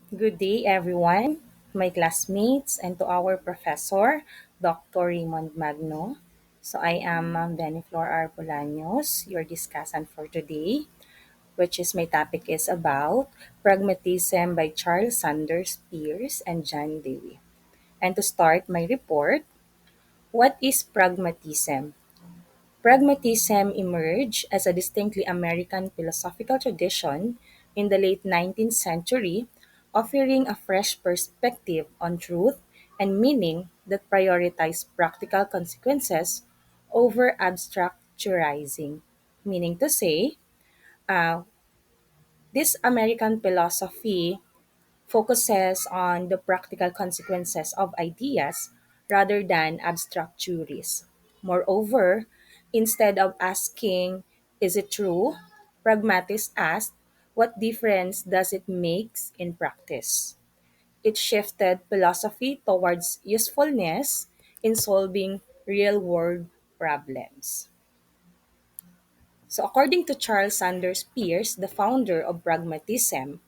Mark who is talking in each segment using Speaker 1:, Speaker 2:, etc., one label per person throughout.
Speaker 1: Good day, everyone, my classmates, and to our professor, Dr. Raymond Magno. So, I am VENIFLOR R. BOLAños, your discussant for today, which is my topic is about Pragmatism by Charles Sanders Peirce and John Dewey. And to start my report, what is pragmatism? Pragmatism emerged as a distinctly American philosophical tradition in the late 19th century, offering a fresh perspective on truth and meaning that prioritized practical consequences over abstract theorizing. Meaning to say, uh, this American philosophy focuses on the practical consequences of ideas rather than abstract theories. Moreover, instead of asking, is it true? Pragmatists asked, what difference does it make in practice? It shifted philosophy towards usefulness in solving real world problems. So, according to Charles Sanders Peirce, the founder of pragmatism,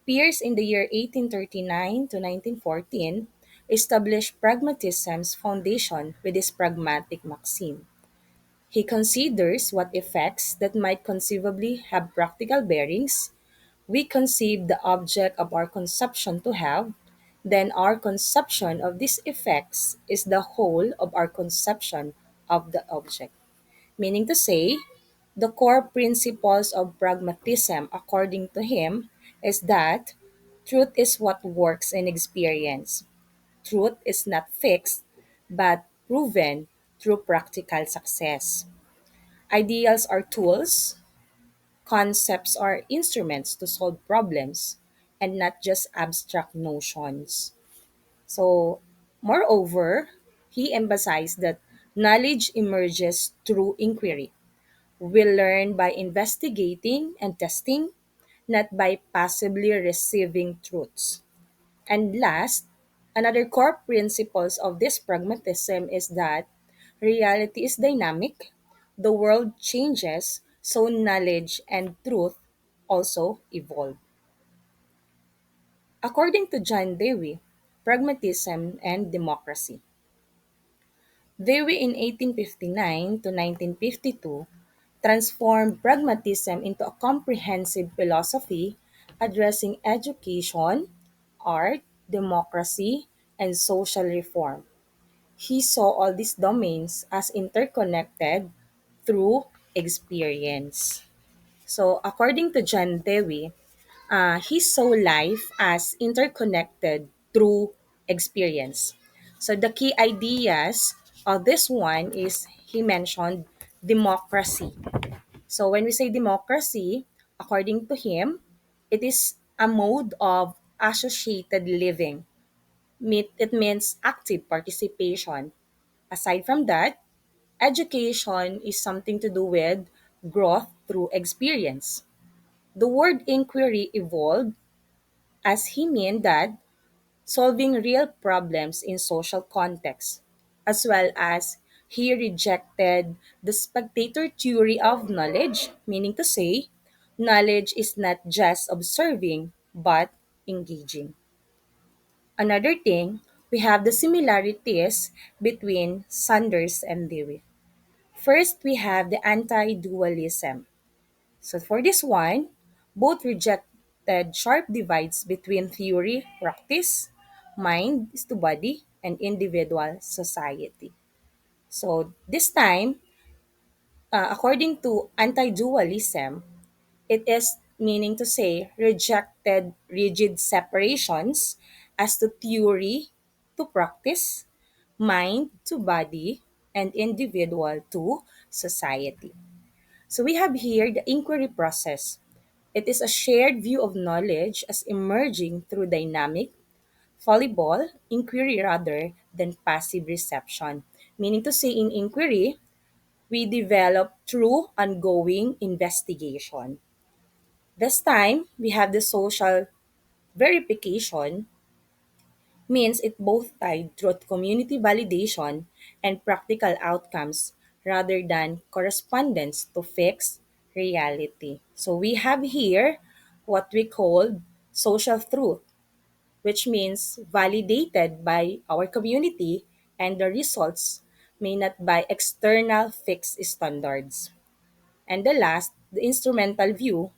Speaker 1: Peirce in the year 1839 to 1914 established pragmatism's foundation with his pragmatic maxim. He considers what effects that might conceivably have practical bearings. We conceive the object of our conception to have, then our conception of these effects is the whole of our conception of the object. Meaning to say, the core principles of pragmatism, according to him, is that truth is what works in experience. Truth is not fixed, but proven through practical success. Ideals are tools, concepts are instruments to solve problems, and not just abstract notions. So, moreover, he emphasized that knowledge emerges through inquiry. We learn by investigating and testing, not by passively receiving truths. And last, another core principles of this pragmatism is that reality is dynamic, the world changes, so knowledge and truth also evolve. According to John Dewey, pragmatism and democracy. Dewey in 1859 to 1952 transformed pragmatism into a comprehensive philosophy addressing education, art, democracy, and social reform. He saw all these domains as interconnected through experience. So, according to John Dewey, he saw life as interconnected through experience. So, the key ideas of this one is he mentioned democracy. So, when we say democracy, according to him, it is a mode of associated living. It means active participation. Aside from that, education is something to do with growth through experience. The word inquiry evolved as he meant that solving real problems in social contexts, as well as he rejected the spectator theory of knowledge, meaning to say, knowledge is not just observing but engaging. Another thing, we have the similarities between Sanders and Dewey. First, we have the anti dualism. So, for this one, both rejected sharp divides between theory, practice, mind is to body, and individual society. So, this time, according to anti dualism, it is meaning to say rejected rigid separations as to theory to practice, mind to body, and individual to society. So we have here the inquiry process. It is a shared view of knowledge as emerging through dynamic, fallible inquiry rather than passive reception. Meaning to say, in inquiry, we develop through ongoing investigation. This time, we have the social verification, means it both tied through community validation and practical outcomes rather than correspondence to fixed reality. So we have here what we call social truth. which means validated by our community, and the results may not by external fixed standards. And the last, the instrumental view,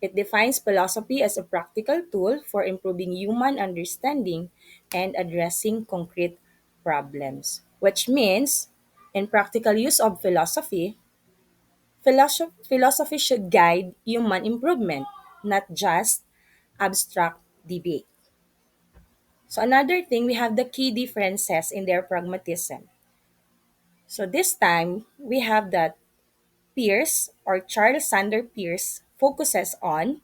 Speaker 1: it defines philosophy as a practical tool for improving human understanding and addressing concrete problems, which means in practical use of philosophy, philosophy should guide human improvement, not just abstract debate. So another thing, we have the key differences in their pragmatism. So this time, we have that Peirce or Charles Sander Peirce focuses on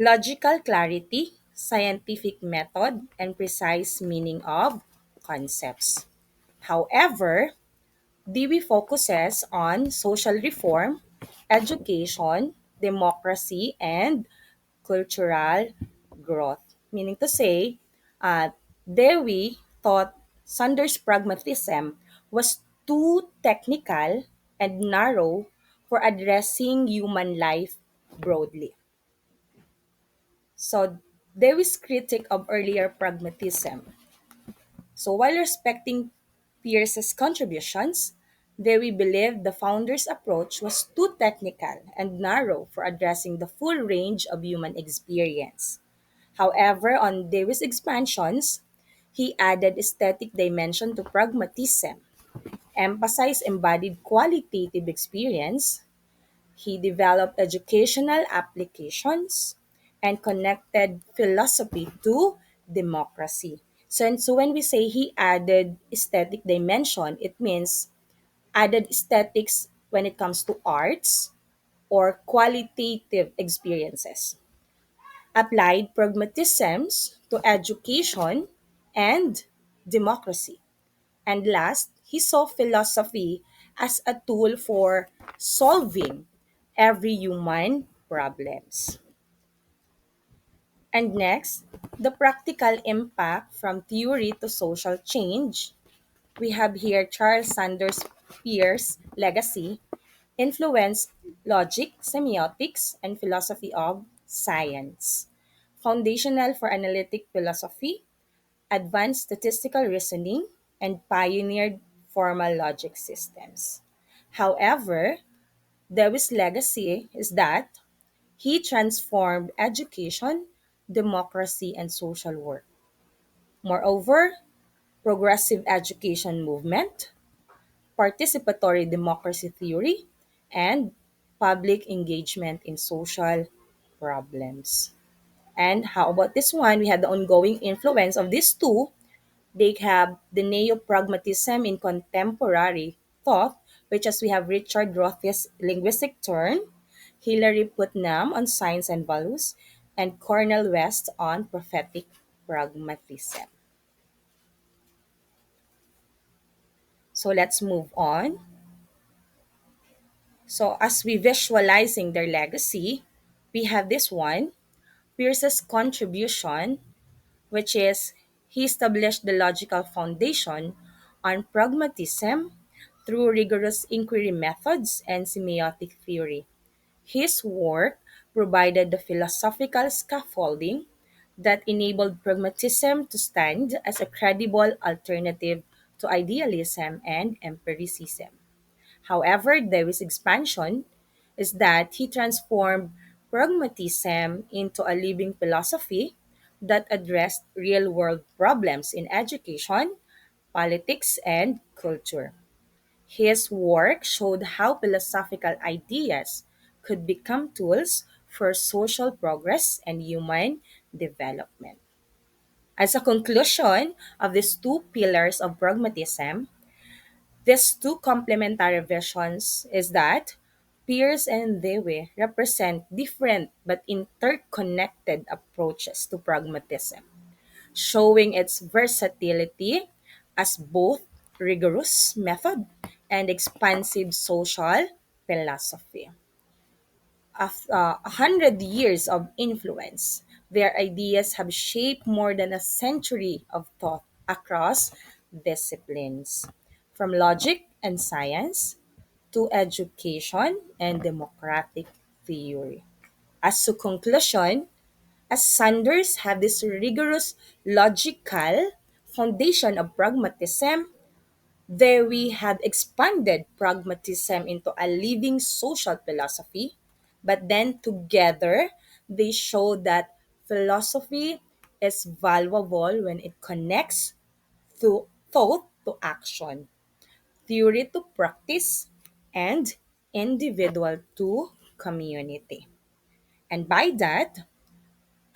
Speaker 1: logical clarity, scientific method, and precise meaning of concepts. However, Dewey focuses on social reform, education, democracy, and cultural growth. Meaning to say, Dewey thought Sanders' pragmatism was too technical and narrow for addressing human life broadly. So, Dewey's critique of earlier pragmatism. So, while respecting Peirce's contributions, Dewey believed the founder's approach was too technical and narrow for addressing the full range of human experience. However, on Dewey's expansions, he added aesthetic dimension to pragmatism, emphasized embodied qualitative experience. He developed educational applications and connected philosophy to democracy. So when we say he added aesthetic dimension, it means added aesthetics when it comes to arts or qualitative experiences. Applied pragmatisms to education and democracy. And last, he saw philosophy as a tool for solving every human problems. And next, the practical impact from theory to social change. We have here Charles Sanders Peirce's legacy influenced logic, semiotics, and philosophy of science. Foundational for analytic philosophy, advanced statistical reasoning, and pioneered formal logic systems. However, Dewey's legacy is that he transformed education, democracy, and social work. Moreover, progressive education movement, participatory democracy theory, and public engagement in social problems. And how about this one? We had the ongoing influence of these two. They have the neo-pragmatism in contemporary thought, which as we have Richard Roth's linguistic turn, Hilary Putnam on science and values, and Cornel West on prophetic pragmatism. So let's move on. So as we visualizing their legacy, we have this one, Pierce's contribution, which is he established the logical foundation on pragmatism through rigorous inquiry methods and semiotic theory. His work provided the philosophical scaffolding that enabled pragmatism to stand as a credible alternative to idealism and empiricism. However, Dewey's expansion is that he transformed pragmatism into a living philosophy that addressed real world problems in education, politics, and culture. His work showed how philosophical ideas could become tools for social progress and human development. As a conclusion of these two pillars of pragmatism, these two complementary visions is that Peirce and Dewey represent different but interconnected approaches to pragmatism, showing its versatility as both rigorous method and expansive social philosophy. After 100 years of influence, their ideas have shaped more than a century of thought across disciplines, from logic and science to education and democratic theory. As to conclusion, As Sanders had this rigorous logical foundation of pragmatism, there we had expanded pragmatism into a living social philosophy, but then together they show that philosophy is valuable when it connects thought to action, theory to practice, and individual to community. And by that,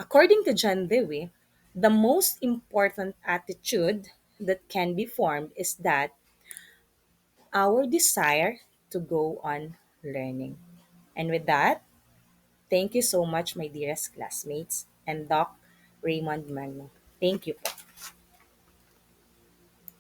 Speaker 1: according to John Dewey, the most important attitude that can be formed is that our desire to go on learning. And with that, thank you so much, my dearest classmates and Doc Raymond Magno. Thank you.